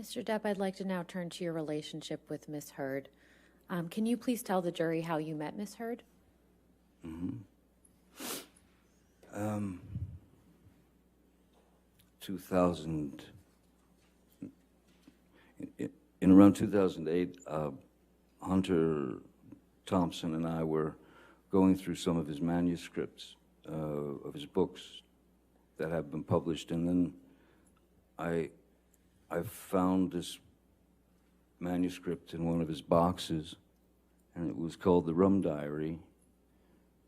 Mr. Depp, I'd like to now turn to your relationship with Miss Heard. Can you please tell the jury how you met Miss Heard? 2000, in around 2008, Hunter Thompson and I were going through some of his manuscripts of his books that have been published, and then I found this manuscript in one of his boxes, and it was called The Rum Diary,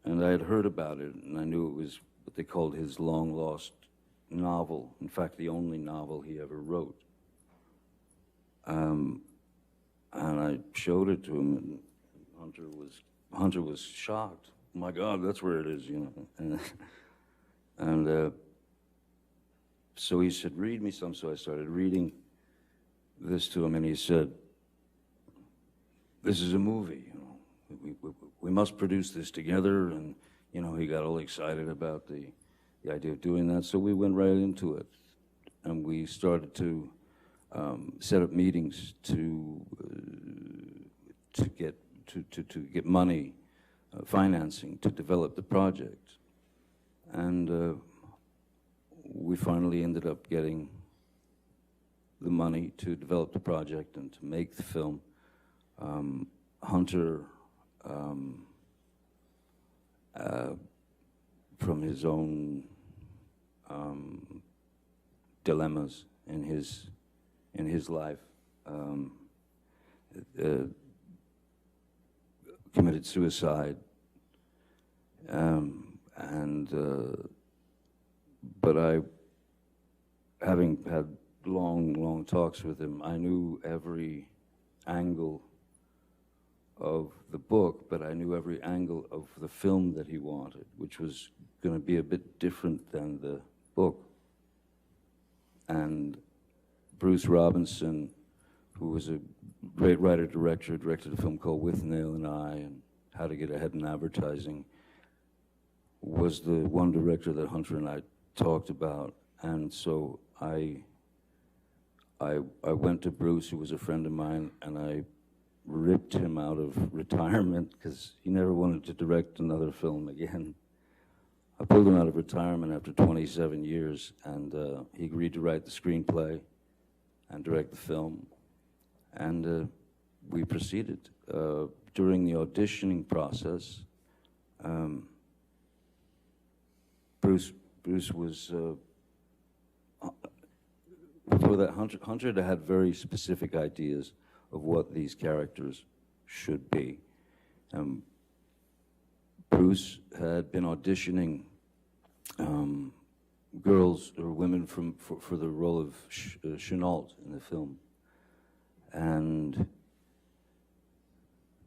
and I had heard about it, and I knew it was what they called his long-lost novel, in fact, the only novel he ever wrote. And I showed it to him, and Hunter was shocked. Oh my God, that's where it is, you know. And so he said, read me some. So I started reading this to him, and he said, this is a movie, you know. We must produce this together. And, you know, he got all excited about the idea of doing that. So we went right into it, and we started to set up meetings to get money, financing to develop the project. And we finally ended up getting the money to develop the project and to make the film. Hunter, from his own dilemmas in his life, committed suicide, but having had long talks with him, I knew every angle of the book, but I knew every angle of the film that he wanted, which was going to be a bit different than the book. And Bruce Robinson, who was a great writer-director, directed a film called With Nail and I and How to Get Ahead in Advertising, was the one director that Hunter and I talked about. And so I went to Bruce, who was a friend of mine, and I ripped him out of retirement because he never wanted to direct another film again. I pulled him out of retirement after 27 years, and he agreed to write the screenplay and direct the film. And we proceeded. During the auditioning process, Bruce was, before that, Hunter had very specific ideas of what these characters should be. Bruce had been auditioning girls or women for the role of Chenault in the film, and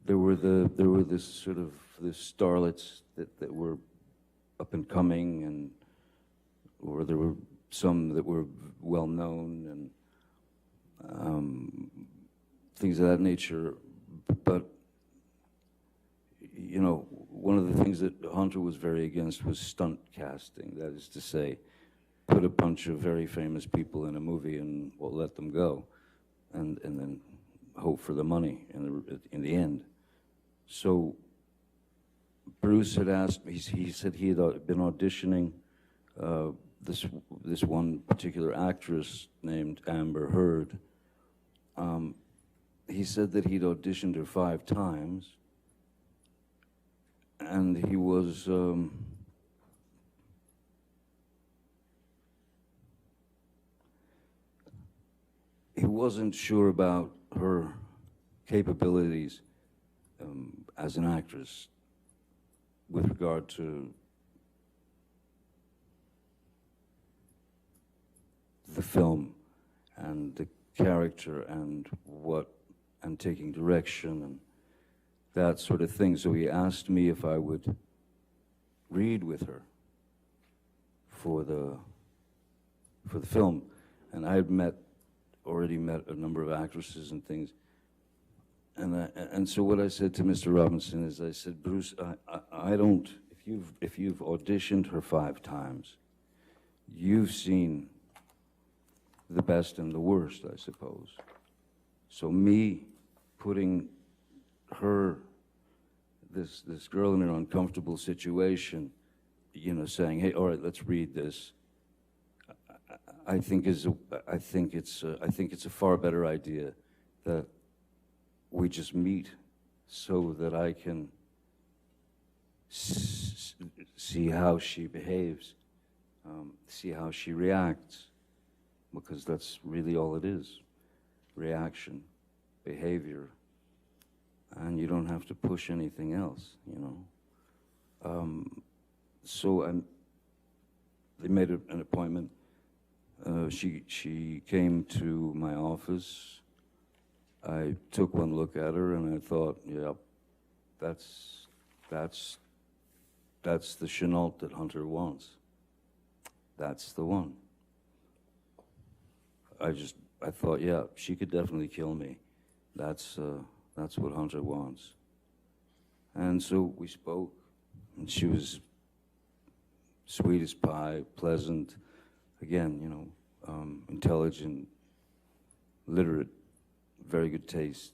there were this sort of the starlets that were up and coming, or there were some that were well known and things of that nature. But you know, one of the things that Hunter was very against was stunt casting. That is to say, put a bunch of very famous people in a movie and we'll let them go, and then hope for the money in the end. So Bruce had asked me. He said he had been auditioning this one particular actress named Amber Heard. He said that he'd auditioned her 5 times, and he was he wasn't sure about her capabilities as an actress with regard to the film and the character and taking direction and that sort of thing. So he asked me if I would read with her for the film, and I had already met a number of actresses and things, and so what I said to Mr. Robinson is, I said, Bruce, I don't. If you've auditioned her 5 times, you've seen the best and the worst, I suppose. So me putting her, this girl in an uncomfortable situation, you know, saying, hey, all right, let's read this, I think it's a far better idea that we just meet so that I can see how she behaves, see how she reacts, because that's really all it is, reaction, behavior, and you don't have to push anything else, you know. So they made an appointment. She came to my office. I took one look at her and I thought, yeah, that's the Chenault that Hunter wants. That's the one. I thought, yeah, she could definitely kill me. That's what Hunter wants. And so we spoke, and she was sweet as pie, pleasant, again, you know, intelligent, literate, very good taste.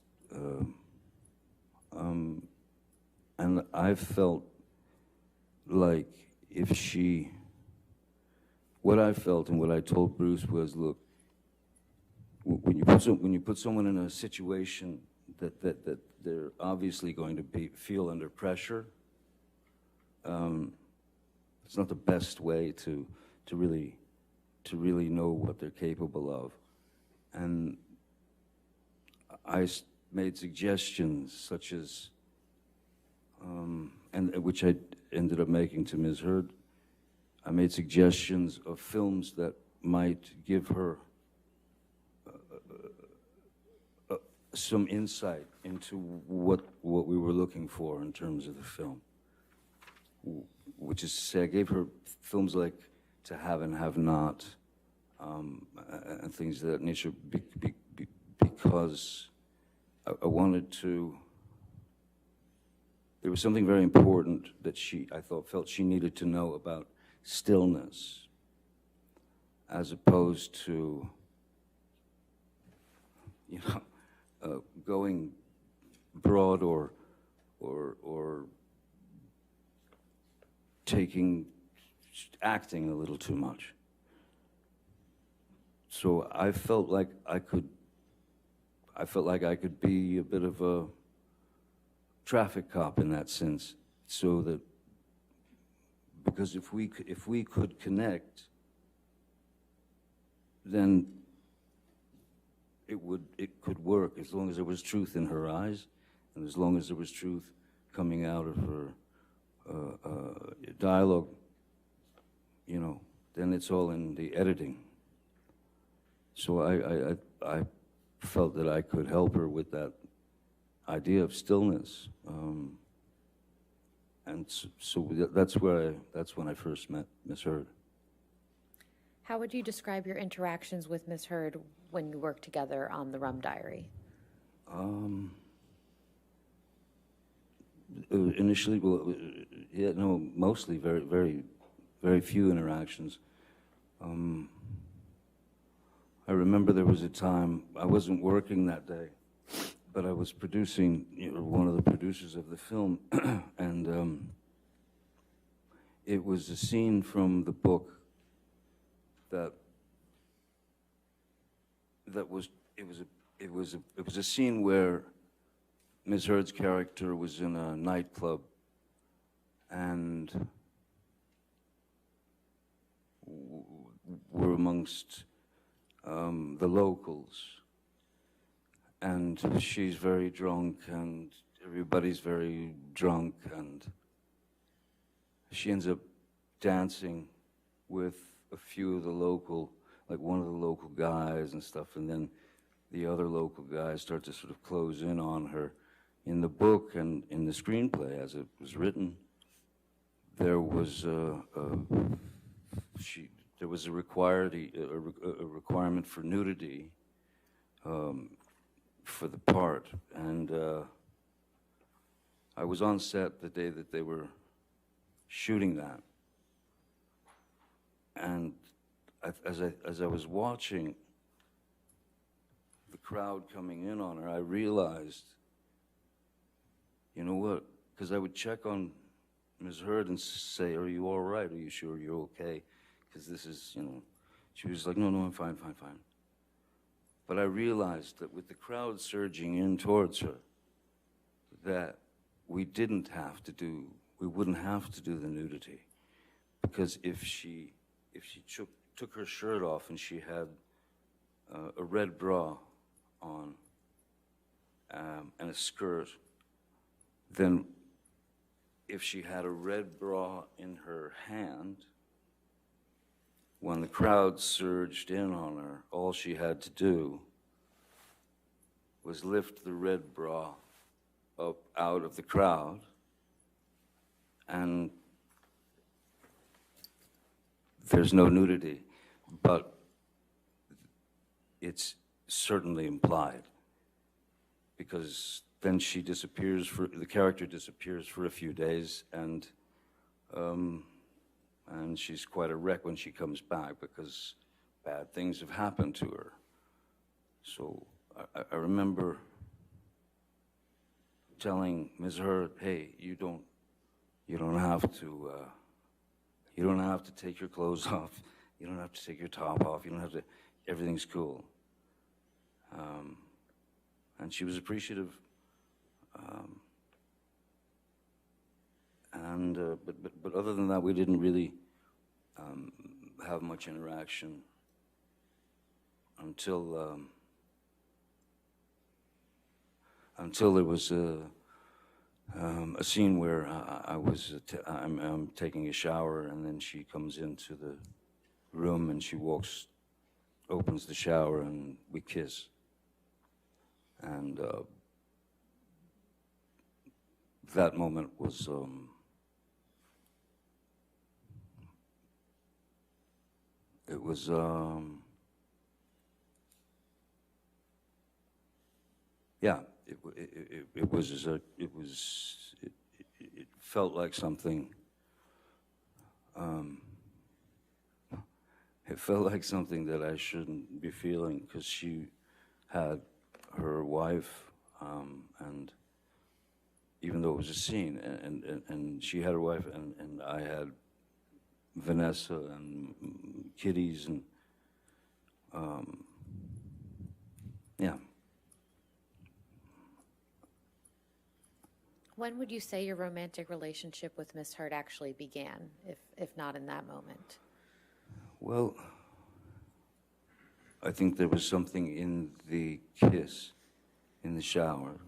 And I felt like if she, what I felt and what I told Bruce was, look, when you put someone in a situation that they're obviously going to feel under pressure, it's not the best way to really know what they're capable of. And I made suggestions such as, and which I ended up making to Ms. Heard. I made suggestions of films that might give her some insight into what we were looking for in terms of the film, which is to say, I gave her films like To Have and Have Not, and things of that nature, because I wanted to. There was something very important that I felt she needed to know about stillness, as opposed to, you know, going broad or acting a little too much. So I felt like I could be a bit of a traffic cop in that sense, so that, because if we could connect, then it could work, as long as there was truth in her eyes, and as long as there was truth coming out of her dialogue, you know, then it's all in the editing. So I felt that I could help her with that idea of stillness, and so that's when I first met Miss Heard. How would you describe your interactions with Ms. Heard when you worked together on The Rum Diary? Initially, well, yeah, no, mostly very few interactions. I remember there was a time, I wasn't working that day, but I was producing, you know, one of the producers of the film, and it was a scene from the book that was a scene where Ms. Heard's character was in a nightclub, and we're amongst the locals, and she's very drunk, and everybody's very drunk, and she ends up dancing with a few of the local, like one of the local guys and stuff, and then the other local guys start to sort of close in on her. In the book and in the screenplay, as it was written, there was a requirement for nudity for the part, and I was on set the day that they were shooting that, and as I was watching, crowd coming in on her, I realized, you know what? Because I would check on Ms. Heard and say, "Are you all right? Are you sure you're okay? Because this is, you know," she was like, "No, no, I'm fine, fine, fine." But I realized that with the crowd surging in towards her, that we wouldn't have to do the nudity. Because if she took her shirt off and she had a red bra on and a skirt, then if she had a red bra in her hand, when the crowd surged in on her, all she had to do was lift the red bra up out of the crowd, and there's no nudity, but it's certainly implied, because then the character disappears for a few days, and she's quite a wreck when she comes back because bad things have happened to her. So I remember telling Ms. Heard, "Hey, you don't have to take your clothes off. You don't have to take your top off. You don't have to. Everything's cool." And she was appreciative. But other than that, we didn't really have much interaction until there was a scene where I'm taking a shower, and then she comes into the room and she opens the shower, and we kiss. And that moment was yeah, it felt like something. It felt like something that I shouldn't be feeling, because she had her wife, and even though it was a scene, and she had her wife, and I had Vanessa and kiddies, and yeah. When would you say your romantic relationship with Miss Heard actually began, if not in that moment? Well, I think there was something in the kiss in the shower